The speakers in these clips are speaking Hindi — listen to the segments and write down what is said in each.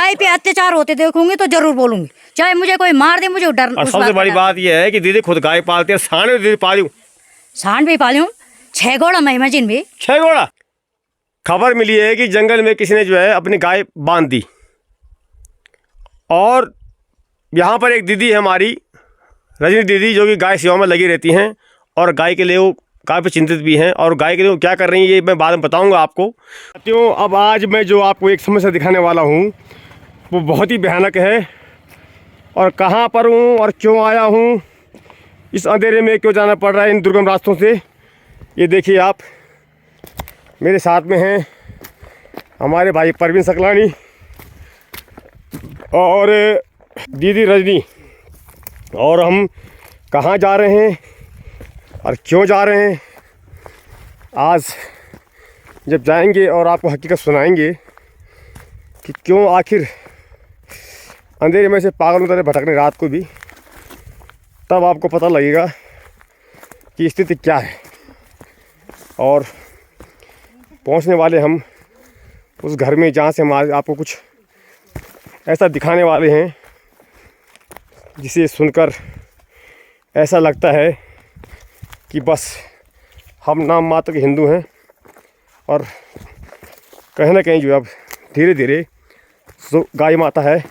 गाय पे अत्याचार होते देखूंगी तो जरूर बोलूंगी, चाहे मुझे कोई मार दे, मुझे डर। और सबसे बड़ी बात यह है कि दीदी खुद गाय पालती है, सांड भी दीदी पाली। सांड भी पाली हूँ, 6 घोड़ा मैं इमेजिन भी। 6 घोड़ा। खबर मिली है कि जंगल में किसी ने जो है अपनी गाय बांध दी, और यहाँ पर एक दीदी है हमारी रजनी दीदी, जो कि गाय सेवा में लगी रहती हैं, और गाय के लिए वो काफ़ी चिंतित भी हैं, और गाय के लिए वो क्या कर रही हैं ये मैं बाद में बताऊंगा आपको। साथियों, अब आज मैं जो आपको एक समस्या दिखाने वाला हूँ वो बहुत ही भयानक है, और कहाँ पर हूँ और क्यों आया हूँ, इस अंधेरे में क्यों जाना पड़ रहा है इन दुर्गम रास्तों से, ये देखिए आप। मेरे साथ में हैं हमारे भाई परवीन सकलानी और दीदी रजनी, और हम कहाँ जा रहे हैं और क्यों जा रहे हैं आज जब जाएंगे और आपको हकीकत सुनाएंगे कि क्यों आखिर अंधेरे में से पागलों तरह भटकने रात को भी, तब आपको पता लगेगा कि स्थिति क्या है। और पहुंचने वाले हम उस घर में जहाँ से हम आज आपको कुछ ऐसा दिखाने वाले हैं जिसे सुनकर ऐसा लगता है कि बस हम नाम मात्र के हिंदू हैं, और कहीं ना कहीं जो अब धीरे धीरे जो गाय माता है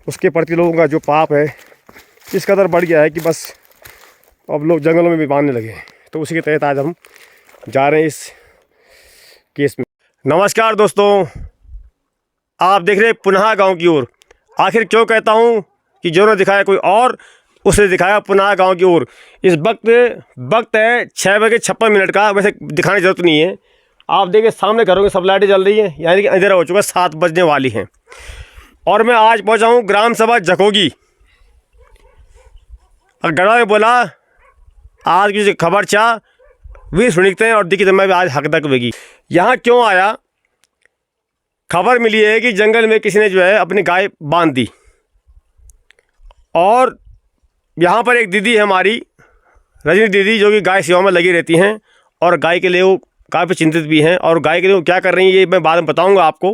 उसके प्रति लोगों का जो पाप है इस कदर बढ़ गया है कि बस अब लोग जंगलों में भी बांधने लगे हैं। तो उसी के तहत आज हम जा रहे हैं इस केस में। नमस्कार दोस्तों, आप देख रहे हैं पुनः गांव की ओर। आखिर क्यों कहता हूं कि जो ने दिखाया कोई और, उसने दिखाया पुनः गांव की ओर। इस वक्त है 6:56 का। वैसे दिखाने की जरूरत नहीं है, आप देखिए सामने घरों की सब लाइटें जल रही हैं, यानी कि अंधेरा हो चुका है, 7 बजने वाली हैं। और मैं आज पहुंचा हूं ग्राम सभा जकोगी। और गड़ा में बोला आज की खबर चाह वीर सुनिकते हैं, और देखिए तो मैं भी आज हक तक वेगी। यहाँ क्यों आया, खबर मिली है कि जंगल में किसी ने जो है अपनी गाय बांध दी, और यहाँ पर एक दीदी है हमारी रजनी दीदी, जो कि गाय सेवा में लगी रहती हैं, और गाय के लिए वो काफ़ी चिंतित भी हैं, और गाय के लिए वो क्या कर रही हैं ये मैं बाद में बताऊंगा आपको।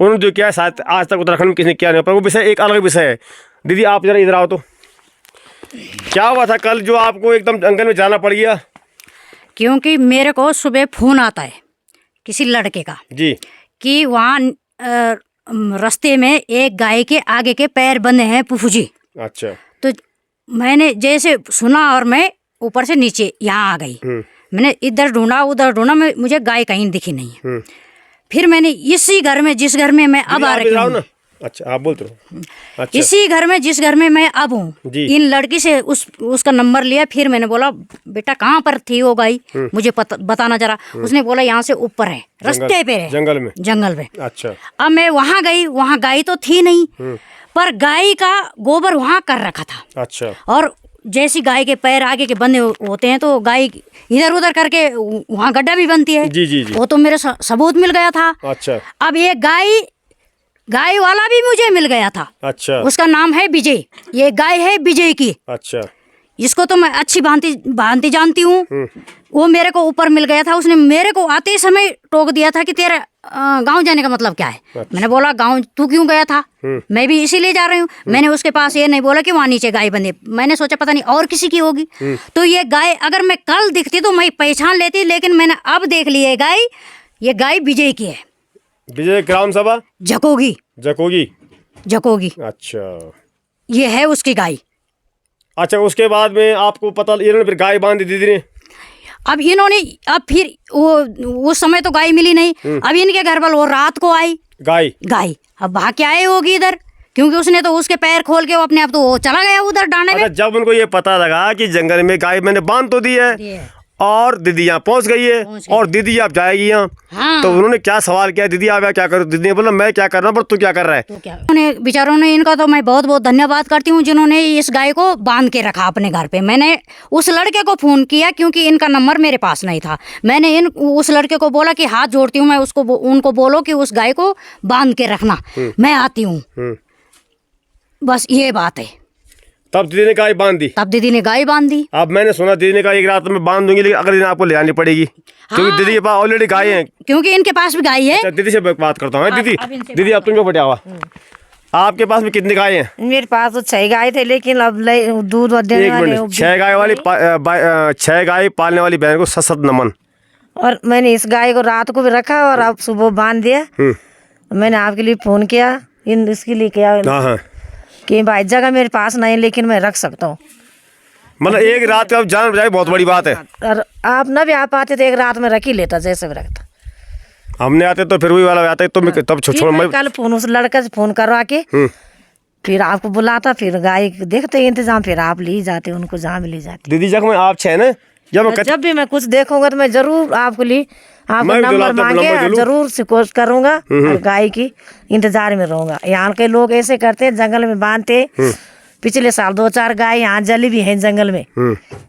उन्होंने जो किया शायद आज तक उत्तराखंड में किसी ने किया नहीं, पर वो विषय एक अलग विषय है। दीदी आप ज़रा इधर आओ तो, क्या हुआ था कल जो आपको एकदम जंगल में जाना पड़ गया? क्योंकि मेरे को सुबह फोन आता है किसी लड़के का जी कि वहाँ रास्ते में एक गाय के आगे के पैर बंधे हैं पुफू जी। अच्छा। तो मैंने जैसे सुना और मैं ऊपर से नीचे यहाँ आ गई। मैंने इधर ढूंढा उधर ढूंढा, मुझे गाय कहीं दिखी नहीं। फिर मैंने इसी घर में जिस घर में मैं अब आ रही हूँ, अच्छा आप बोलते रहो। अच्छा। इसी घर में जिस घर में मैं अब हूँ, इन लड़की से उसका नंबर लिया। फिर मैंने बोला बेटा कहाँ पर थी वो गाय, मुझे बताना जरा। उसने बोला यहाँ से ऊपर है, रास्ते पे है, जंगल में। अच्छा। अब मैं वहाँ गई, वहाँ गाय तो थी नहीं, पर गाय का गोबर वहाँ कर रखा था। अच्छा। और जैसी गाय के पैर आगे के बंधे होते हैं तो गाय इधर उधर करके वहाँ गड्ढा भी बनती है। जी जी जी। वो तो मेरे सबूत मिल गया था। अच्छा। अब ये गाय वाला भी मुझे मिल गया था। अच्छा। उसका नाम है विजय, ये गाय है विजय की। अच्छा। इसको तो मैं अच्छी भांति जानती हूँ। वो मेरे को ऊपर मिल गया था, उसने मेरे को आते समय टोक दिया था कि तेरा गांव जाने का मतलब क्या है। अच्छा। मैंने बोला गांव तू क्यों गया था, मैं भी इसीलिए जा रही हूँ। मैंने उसके पास ये नहीं बोला कि वहाँ नीचे गाय बंधी, मैंने सोचा पता नहीं और किसी की होगी। तो ये गाय अगर मैं कल दिखती तो मैं पहचान लेती, लेकिन मैंने अब देख ली है गाय, ये गाय विजय की है। विजय ग्राम सभा जकोगी। अच्छा, ये है उसकी गाय। अच्छा, उसके बाद में आपको पता इन्होंने फिर गाय बांध दी दीदी ने। अब इन्होंने फिर वो उस समय तो गाय मिली नहीं। अब इनके घर वाले वो रात को आई गाय अब भाग के आए होगी इधर, क्योंकि उसने तो उसके पैर खोल के वो अपने आप तो वो चला गया उधर डांडे में। जब उनको ये पता लगा कि जंगल में गाय मैंने बांध तो दी है और दीदी यहाँ पहुँच गई है और दीदी आप जाएगी यहाँ। हाँ। तो उन्होंने क्या सवाल किया, दीदी आप क्या करो? दीदी ने बोला मैं क्या कर रहा हूँ, पर तू क्या कर रहा है? उन्होंने बेचारों ने, इनका तो मैं बहुत बहुत धन्यवाद करती हूँ जिन्होंने इस गाय को बांध के रखा अपने घर पे। मैंने उस लड़के को फ़ोन किया क्योंकि इनका नंबर मेरे पास नहीं था। मैंने उस लड़के को बोला कि हाथ जोड़ती हूँ मैं, उनको बोलो कि उस गाय को बांध के रखना, मैं आती हूँ। बस ये बात है। तब दीदी ने गाय बांध दी। तब दीदी ने गाय बांध दी। अब मैंने सुना दीदी ने कहा एक रात में बांध दूंगी, लेकिन अगले दिन आपको ले आनी पड़ेगी, क्योंकि दीदी के पास ऑलरेडी गाय है। क्योंकि इनके पास भी गाय है। अच्छा, दीदी से बात करता हूँ। दीदी दीदी अब तुम क्यों फटे हुआ, आपके पास में कितनी गाय हैं? मेरे पास तो 6 गाय थे, लेकिन अब दूध देने वाले 6 गाय वाली 6 गाय पालने वाली बहन को सत नमन। और मैंने इस गाय को रात को भी रखा और अब सुबह बांध दिया। मैंने आपके लिए फोन किया, इसके लिए किया कि भाई जगह मेरे पास नहीं, लेकिन मैं रख सकता हूँ। मतलब एक रात का जान बचाए बहुत बड़ी बात है। और आप न भी आ पाते तो एक रात में रख ही लेता, जैसे भी रखता। हमने आते तो फिर वही वाला आता है, तो मैं तब छोड़ मैं कल फोन उस लड़के से फोन करवा के फिर आपको बुलाता, फिर गाय देखते इंतजाम, फिर आप ले जाते उनको जहाँ भी ले जाते। दीदी जब मैं आप 6 ना, जब भी मैं कुछ देखूंगा तो मैं जरूर आपको लिए आपको नंबर मांगे, जरूर से कोशिश करूंगा और गाय की इंतजार में रहूंगा। यहाँ के लोग ऐसे करते हैं, जंगल में बांधते। पिछले साल 2-4 गाय यहाँ जली भी है जंगल में,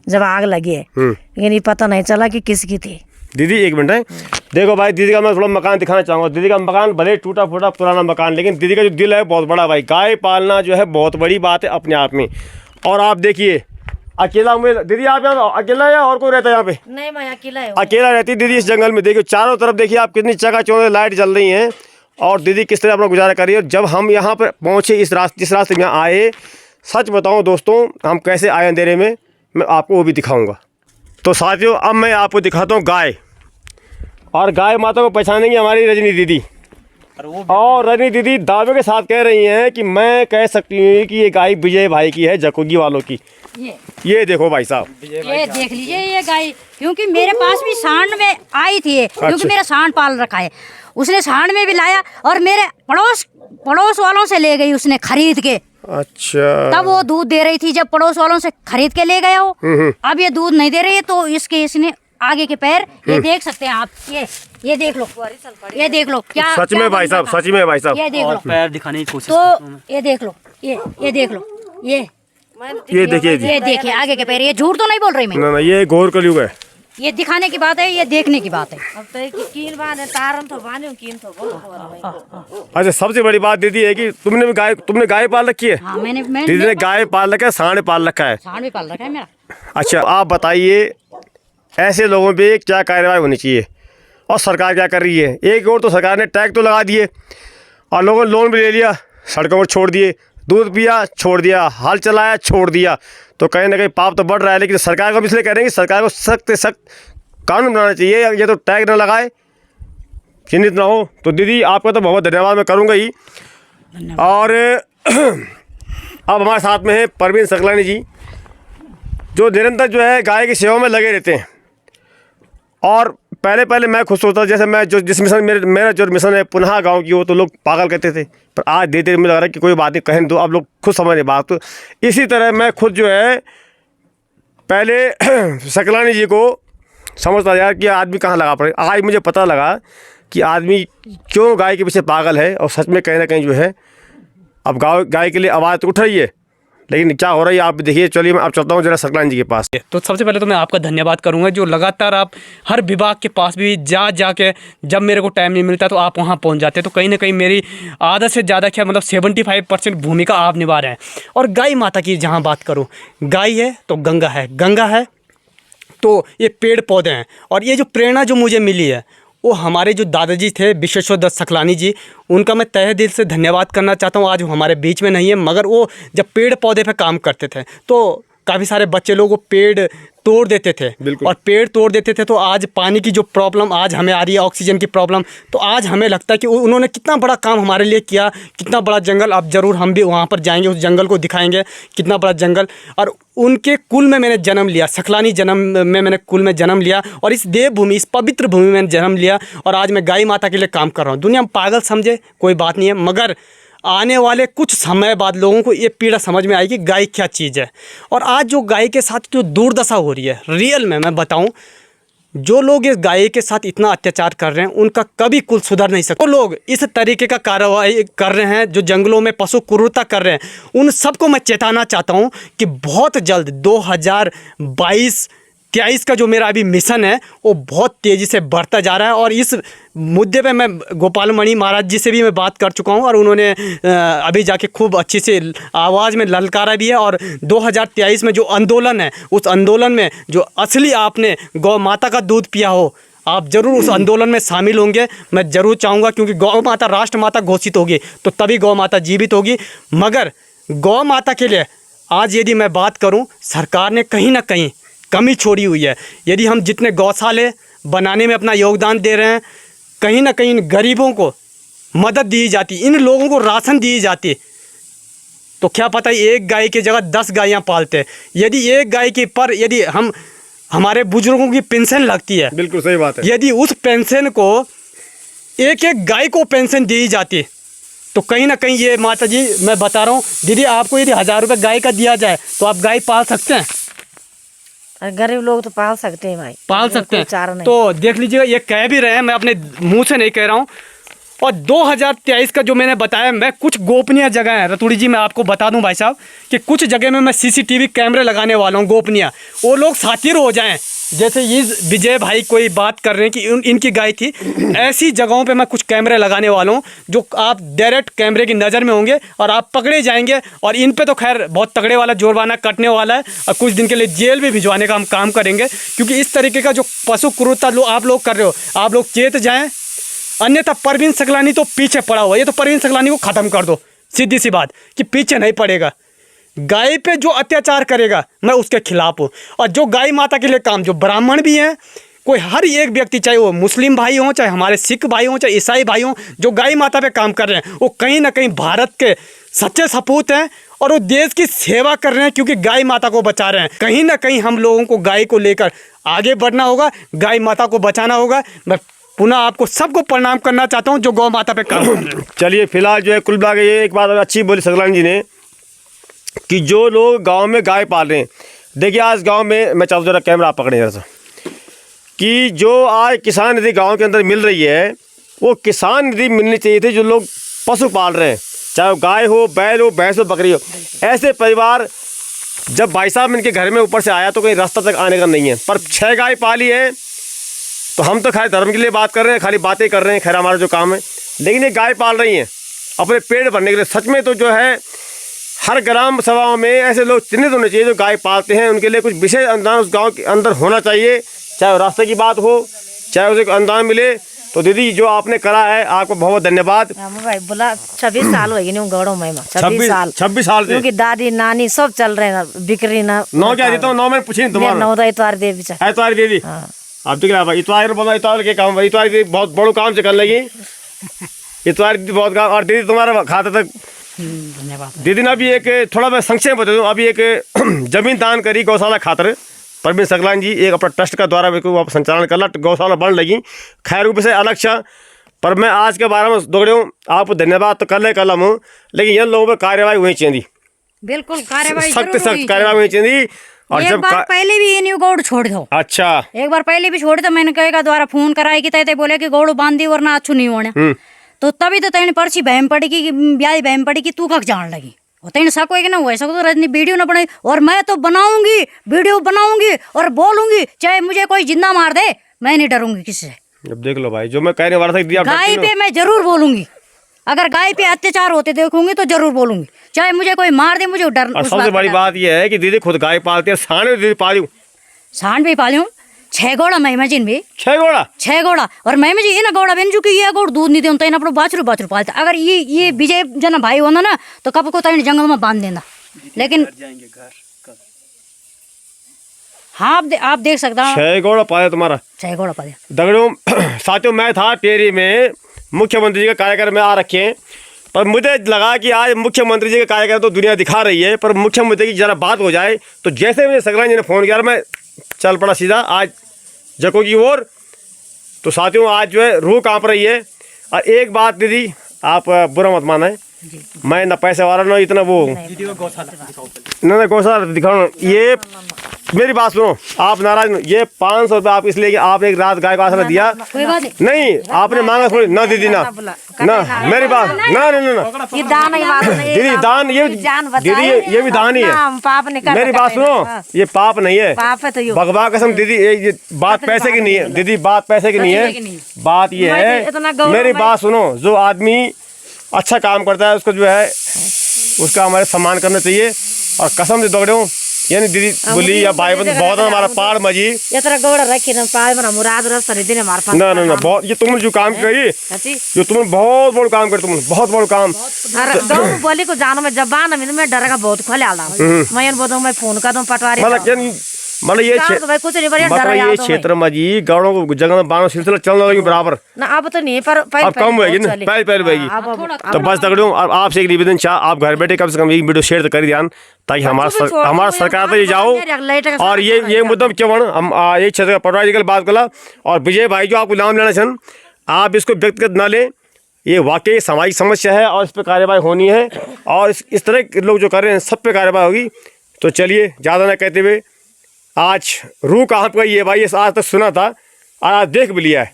जब आग लगी है, लेकिन ये पता नहीं चला कि किसकी थी। दीदी एक मिनट है, देखो भाई, दीदी का मैं थोड़ा मकान दिखाना चाहूँगा। दीदी का मकान भले टूटा फूटा पुराना मकान, लेकिन दीदी का जो दिल है बहुत बड़ा। भाई गाय पालना जो है बहुत बड़ी बात है अपने आप में। और आप देखिए, अकेला में दीदी, आप यहाँ अकेला है या और कोई रहता है यहाँ पे? नहीं, मैं अकेला है। अकेला रहती दीदी इस जंगल में। देखिए चारों तरफ देखिए आप, कितनी चकाचौंध लाइट जल रही हैं, और दीदी किस तरह अपना गुजारा कर रही है। जब हम यहाँ पर पहुँचे, जिस रास्ते में यहाँ आए, सच बताऊँ दोस्तों, हम कैसे आए अंधेरे में, मैं आपको वो भी दिखाऊँगा। तो साथियों, अब मैं आपको दिखाता हूँ गाय, और गाय माता को पहचानेंगे हमारी रजनी दीदी। और रजनी दीदी दावे के साथ कह रही हैं कि मैं कह सकती हूँ कि ये गाय विजय भाई की है, जकोगी वालों की। ये देखो भाई साहब, ये देख लीजिए ये गाय, क्योंकि मेरे पास भी सांड में आई थी ये, क्योंकि मेरा सांड पाल रखा है। उसने सांड में भी लाया और मेरे पड़ोस वालों से ले गई उसने खरीद के। अच्छा, तब वो दूध दे रही थी, जब पड़ोस वालों से खरीद के ले गया हो। अब ये दूध नहीं दे रही है, तो इसने आगे के पैर ये देख सकते हैं आप, ये देख लो, ये देख लो। क्या सच में भाई साहब, सच में भाई साहब, ये देख लो, पैर दिखाने की कोशिश तो ये देख लो, ये देख लो, ये देखिए आगे के पैर। ये झूठ तो नहीं बोल रही मैं, ना ये घोर कलयुग है। ये दिखाने की बात है, ये देखने की बात है। अब तो कीन बांधे तारन तो बांधे कीन तो बहुत। अच्छा, सबसे बड़ी बात दीदी है कि तुमने गाय पाल रखी है। हाँ, मैंने दीदी ने गाय पाल रखा है, सांड पाल रखा है। सांड भी पाल रखा है मेरा। अच्छा, आप बताइए ऐसे लोगों पे क्या कार्रवाई होनी चाहिए, और सरकार क्या कर रही है? एक और तो सरकार ने टैग तो लगा दिए, और लोगों ने लोन भी ले लिया, सड़कों पर छोड़ दिए, दूध पिया छोड़ दिया, हल चलाया छोड़ दिया। तो कहीं ना कहीं पाप तो बढ़ रहा है। लेकिन सरकार को भी इसलिए कह रहे हैं कि सरकार को सख्त से सख्त कानून बनाना चाहिए। ये तो टैग न लगाए, चिन्हित ना हो। तो दीदी आपका तो बहुत धन्यवाद मैं करूँगा ही। और अब हमारे साथ में है परवीन सकलानी जी, जो निरंतर जो है गाय की सेवा में लगे रहते हैं। और पहले मैं खुद सोचता, जैसे मैं जिस मिशन मेरा जो मिशन है पुनः गांव की हो, तो लोग पागल कहते थे, पर आज धीरे मुझे लग रहा है कि कोई बात नहीं, कहने दो, अब लोग खुद समझ रहे बात। तो इसी तरह मैं खुद जो है पहले सकलानी जी को समझता यार कि आदमी कहाँ लगा पड़े। आज मुझे पता लगा कि आदमी क्यों गाय के पीछे पागल है, और सच में कहीं ना कहीं जो है अब गाय के लिए आवाज़ तो उठ रही है, लेकिन क्या हो रहा है आप देखिए। चलिए मैं अब चलता हूँ जरा सकलानी जी के पास। तो सबसे पहले तो मैं आपका धन्यवाद करूंगा, जो लगातार आप हर विभाग के पास भी जाके जब मेरे को टाइम नहीं मिलता तो आप वहाँ पहुँच जाते हैं। तो कहीं ना कहीं मेरी आधा से ज़्यादा क्या मतलब 75% भूमिका आप निभा रहे हैं। और गाय माता की जहाँ बात करूँ, गाय है तो गंगा है, गंगा है तो ये पेड़ पौधे हैं। और ये जो प्रेरणा जो मुझे मिली है, वो हमारे जो दादाजी थे विश्वेश्वर दत्त सकलानी जी, उनका मैं तहे दिल से धन्यवाद करना चाहता हूँ। आज वो हमारे बीच में नहीं है, मगर वो जब पेड़ पौधे पे काम करते थे तो काफ़ी सारे बच्चे लोग वो पेड़ तोड़ देते थे, और पेड़ तोड़ देते थे तो आज पानी की जो प्रॉब्लम आज हमें आ रही है, ऑक्सीजन की प्रॉब्लम, तो आज हमें लगता है कि उन्होंने कितना बड़ा काम हमारे लिए किया, कितना बड़ा जंगल। अब ज़रूर हम भी वहाँ पर जाएंगे, उस जंगल को दिखाएंगे कितना बड़ा जंगल। और उनके कुल में मैंने जन्म लिया, सकलानी जन्म में मैंने कुल में जन्म लिया, और इस देवभूमि, इस पवित्र भूमि में मैंने जन्म लिया, और आज मैं गाय माता के लिए काम कर रहा हूँ। दुनिया में पागल समझे कोई बात नहीं है, मगर आने वाले कुछ समय बाद लोगों को ये पीड़ा समझ में आएगी गाय क्या चीज़ है। और आज जो गाय के साथ जो दुर्दशा हो रही है, रियल में मैं बताऊं, जो लोग इस गाय के साथ इतना अत्याचार कर रहे हैं उनका कभी कुल सुधर नहीं सकता। वो लोग इस तरीके का कार्रवाई कर रहे हैं, जो जंगलों में पशु क्रूरता कर रहे हैं, उन सबको मैं चेताना चाहता हूं कि बहुत जल्द 2022 2023 का जो मेरा अभी मिशन है वो बहुत तेज़ी से बढ़ता जा रहा है। और इस मुद्दे पे मैं गोपाल मणि महाराज जी से भी मैं बात कर चुका हूँ और उन्होंने अभी जाके खूब अच्छी से आवाज़ में ललकारा भी है। और 2023 में जो आंदोलन है उस आंदोलन में जो असली आपने गौ माता का दूध पिया हो, आप ज़रूर उस आंदोलन में शामिल होंगे। मैं ज़रूर चाहूँगा, क्योंकि गौ माता राष्ट्र माता घोषित होगी तो तभी गौ माता जीवित होगी। मगर गौ माता के लिए आज यदि मैं बात करूं, सरकार ने कहीं ना कहीं कमी छोड़ी हुई है। यदि हम जितने गौशाले बनाने में अपना योगदान दे रहे हैं, कहीं ना कहीं इन गरीबों को मदद दी जाती, इन लोगों को राशन दी जाती, तो क्या पता एक गाय की जगह 10 गायें पालते। यदि एक गाय के पर यदि हम हमारे बुजुर्गों की पेंशन लगती है, बिल्कुल सही बात है, यदि उस पेंशन को एक एक गाय को पेंशन दी जाती तो कहीं ना कहीं ये माता जी, मैं बता रहा हूँ दीदी, आपको यदि 1000 रुपये गाय का दिया जाए तो आप गाय पाल सकते हैं? और गरीब लोग तो पाल सकते हैं भाई, पाल सकते हैं। चारा नहीं। तो देख लीजिएगा, ये कह भी रहे हैं, मैं अपने मुंह से नहीं कह रहा हूँ। और 2023 का जो मैंने बताया, मैं कुछ गोपनीय जगह है रतुड़ी जी, मैं आपको बता दूं भाई साहब कि कुछ जगह में मैं CCTV कैमरे लगाने वाला हूं गोपनीय। वो लोग सातिर हो जाएं, जैसे ये विजय भाई कोई बात कर रहे हैं कि इनकी गाय थी, ऐसी जगहों पे मैं कुछ कैमरे लगाने वाला हूं जो आप डायरेक्ट कैमरे की नज़र में होंगे और आप पकड़े जाएंगे। और इन पे तो खैर बहुत तगड़े वाला जुर्माना कटने वाला है और कुछ दिन के लिए जेल भी भिजवाने का हम काम करेंगे, क्योंकि इस तरीके का जो पशु क्रूरता आप लोग कर रहे हो, आप लोग चेत जाएँ। अन्यथा परवीन सकलानी तो पीछे पड़ा हुआ, ये तो परवीन सकलानी को ख़त्म कर दो, सीधी सी बात, कि पीछे नहीं पड़ेगा। गाय पे जो अत्याचार करेगा मैं उसके खिलाफ हूँ। और जो गाय माता के लिए काम, जो ब्राह्मण भी हैं, कोई हर एक व्यक्ति, चाहे वो मुस्लिम भाई हों, चाहे हमारे सिख भाई हों, चाहे ईसाई भाई हों, जो गाय माता पे काम कर रहे हैं वो कहीं ना कहीं भारत के सच्चे सपूत हैं और वो देश की सेवा कर रहे हैं, क्योंकि गाय माता को बचा रहे हैं। कहीं ना कहीं हम लोगों को गाय को लेकर आगे बढ़ना होगा, गाय माता को बचाना होगा। मैं पुनः आपको सबको प्रणाम करना चाहता हूं जो गौ माता पे काम कर रहे हैं। चलिए, फिलहाल जो है कुल मिला के ये एक बात अच्छी बोली सकलानी जी ने कि जो लोग गांव में गाय पाल रहे हैं, देखिए आज गांव में, मैं चाहूँ जरा कैमरा आप पकड़े जरा सा, कि जो आज किसान निधि गांव के अंदर मिल रही है, वो किसान निधि मिलनी चाहिए थी जो लोग पशु पाल रहे हैं, चाहे गाय हो, बैल हो, भैंस हो, बकरी हो। ऐसे परिवार, जब भाई साहब इनके घर में ऊपर से आया तो कहीं रास्ता तक आने का नहीं है, पर 6 गाय पाली है। तो हम तो खाली धर्म के लिए बात कर रहे हैं, खाली बातें कर रहे हैं, खैर हमारा जो काम है, लेकिन ये गाय पाल रही हैं अपने पेट भरने के लिए। सच में तो जो है हर ग्राम सभाओं में ऐसे लोग चिन्हित होने चाहिए जो गाय पालते हैं, उनके लिए कुछ विशेष अनुदान उस गांव के अंदर होना चाहिए, चाहे रास्ते की बात हो, चाहे उसे अनुदान मिले। तो दीदी जो आपने करा है, आपको बहुत धन्यवाद। भाई बोला 26 साल हो गए गाँव में, 26 साल से, क्योंकि दादी नानी सब चल रहे हैं, बिक्री ना 9 क्या देता हूँ, 9 में पूछे तुम्हारा 9 इतवार देवी, इतवार दीदी। अब तो क्या भाई, इतवार के काम, इतवार की बहुत बड़ो काम से कर लगी, इतवार बहुत काम। और दीदी तुम्हारा खाता तक धन्यवाद। दीदी ने अभी एक थोड़ा मैं संक्षेप बता दूँ, अभी एक जमीन दान करी गौशाला खातर, परवीन सकलानी जी एक अपना ट्रस्ट का द्वारा संचालन करला, गौशाला बन लगी। खैर विषय अलग छा, पर मैं आज के बारे में दौड़े हूँ, आपको धन्यवाद तो कर ले कलम हूँ, लेकिन इन लोगों पर कार्यवाही होनी चाहिए, बिल्कुल कार्यवाही सख्त कार्यवाही होनी चाहिए। और एक जब बार पहले भी ये न्यू गौड़ छोड़ दो, अच्छा एक बार पहले भी छोड़ दो, मैंने कहेगा द्वारा फोन कराई कि तय बोले कि गौड़ बांधी वरना अच्छू नहीं होने, तो तभी तो तैने पर्ची बहम पड़ी कि ब्याह बहम पड़ी कि तू कक जान लगी, और तैने सको है कि ना हुआ सको तो रजनी वीडियो ना बनाई, और मैं तो बनाऊंगी वीडियो बनाऊंगी और बोलूंगी, चाहे मुझे कोई जिंदा मार दे, मैं नहीं डरूंगी किसी से। अब देख लो भाई, जो मैं कहने वाला था, गाय पे मैं जरूर बोलूंगी, अगर गाय पे अत्याचार होते देखूंगी तो जरूर बोलूंगी, चाहे मुझे कोई मार दे, मुझे डर। और सबसे बड़ी बात यह है कि दीदी खुद गाय पालती है, सांड भी दीदी पाली, सांड भी पाली हूँ, 6 घोड़ा महिमा जी भी, 6 घोड़ा, और महिमा जी इन घोड़ा बेन जो कि ये घोड़ दूध नहीं देता, इन अपना बाछरू पालता। अगर ये विजय जना भाई होना ना तो कब को तैन जंगल में बांध देना, लेकिन हाँ आप देख सकते हैं 6 घोड़ा पाया तुम्हारा, 6 घोड़ा पाले। दगड़ों साथियों, मैं था टेरी में, मुख्यमंत्री जी के कार्यक्रम में आ रखे हैं, पर मुझे लगा कि आज मुख्यमंत्री जी के कार्यक्रम तो दुनिया दिखा रही है, पर मुख्यमंत्री की जरा बात हो जाए। तो जैसे मुझे सकलानी जी ने फ़ोन किया, मैं चल पड़ा सीधा आज जको की ओर। तो साथियों आज जो है रूह काँप रही है। और एक बात दीदी, आप बुरा मत माना है, मैं ना पैसे वाला ना इतना वो, ना गौशाला दिखाओ, ये मेरी बात सुनो, आप नाराज ये 500 रुपये आप इसलिए कि आप एक रात गाय को आसरा दिया कोई बात नहीं, आपने मांगा थोड़ी ना दीदी ना मेरी बात ना ये दान ही बात नहीं, दीदी दान ये जान दीदी ये भी दान ही है। हम पाप नहीं कर मेरी बात सुनो, ये पाप नहीं है, पाप है तो यो भगवा कसम दीदी ये बात पैसे की नहीं है दीदी, बात पैसे की नहीं है, बात ये है मेरी बात सुनो, जो आदमी अच्छा काम करता है उसको जो है उसका हमारे सम्मान करना चाहिए। और कसम से दौड़े हूँ यानी दीदी बोली या भाई बंद बहुत हमारा पार मजी ये तरह गौड़ रखी ना पाए मरा मुराद रस सरी दिन हमारे पास ना ना ना बहुत ये तुमने जो काम करी अच्छी जो तुमने बहुत बड़ा काम कर तुमने बहुत बड़ा काम गाँव बोली को जानो मैं जबान मैं डर का बहुत खोले आला मैं बोलूँ मैं फोन कर दूँ पटवारी मतलब ये भाई कुछ नहीं बढ़िया डर मतलब ये क्षेत्र में जी गाँव को जगह में बानो सिलसिला चलने लगी बराबर ना अब तो नहीं पर अब कम होगी ना पहले पहले होगी तो बस दगड़ूँ और आपसे एक निवेदन चाह आप घर बैठे कम से कम एक वीडियो शेयर तो कर ध्यान ताकि हमारा सरकार तो ये जाओ और ये मुद्दा क्यों हम ये क्षेत्र का पटवारी की बात करा और विजय भाई जो आपको नाम लेना सन आप इसको व्यक्तिगत ना लें, ये वाकई सामाजिक समस्या है और इस पर कार्रवाई होनी है और इस तरह के लोग जो कर रहे हैं सब पे कार्रवाई होगी। तो चलिए ज़्यादा ना कहते हुए आज रूह कहाँ पे गई है भाई, आज तक सुना था आज देख भी लिया है।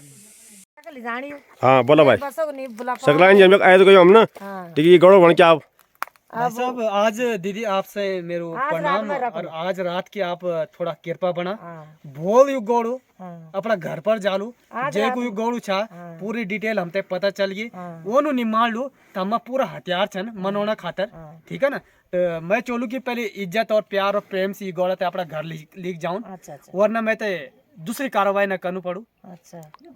हाँ बोला भाई सकलाइन जी हम लोग आए तो गए हम ना ठीक है, ये गौरव बन के आप सब आज दीदी आपसे मेरे प्रणाम और आज रात की आप थोड़ा कृपा बना बोल यू गौड़ू अपना घर पर जालू जे को गौड़ू छा पूरी डिटेल हमते पता चल गई वो नु निमाल लू तो हम पूरा हथियार छन मनोना खातर ठीक है ना। तो मैं चोलू की पहले इज्जत और प्यार और प्रेम से गौड़ा ते अपना घर लीक जाऊं वरना मैं ते दूसरी कार्रवाई न करनू पड़ू।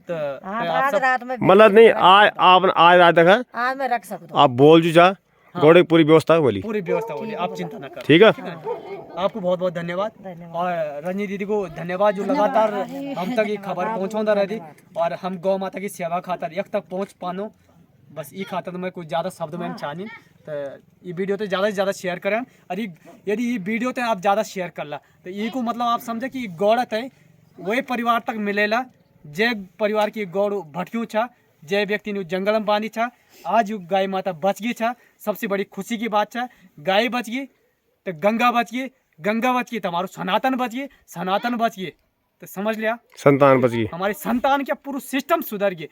तो आज रात में मतलब नहीं आज रात तक है आज मैं रख सकता आप बोल जो जा घोड़े की पूरी व्यवस्था बोली पूरी व्यवस्था बोली आप चिंता न करें ठीक है। आपको बहुत बहुत धन्यवाद और रंजी दीदी को धन्यवाद जो लगातार हम तक ये खबर पहुंचाता रहती और हम गौ माता की सेवा खातर यक तक पहुंच पानो बस ये खातर मैं कुछ ज़्यादा शब्द में चाहनी तो ये वीडियो तो ज़्यादा से ज़्यादा शेयर करें और यदि ये वीडियो तो आप ज़्यादा शेयर कर ला तो ये को मतलब आप समझे कि गौड़त है वही परिवार तक मिलेला जय परिवार की गौड़ भटक्यू छा जय व्यक्ति ने जंगल में बांधी छा आज गाय माता बच गई छा सबसे बड़ी खुशी की बात छा गाय बच गई तो गंगा बच गई तो हमारो सनातन बच गई तो समझ लिया संतान बच गई हमारी संतान क्या पूरा सिस्टम सुधर गए।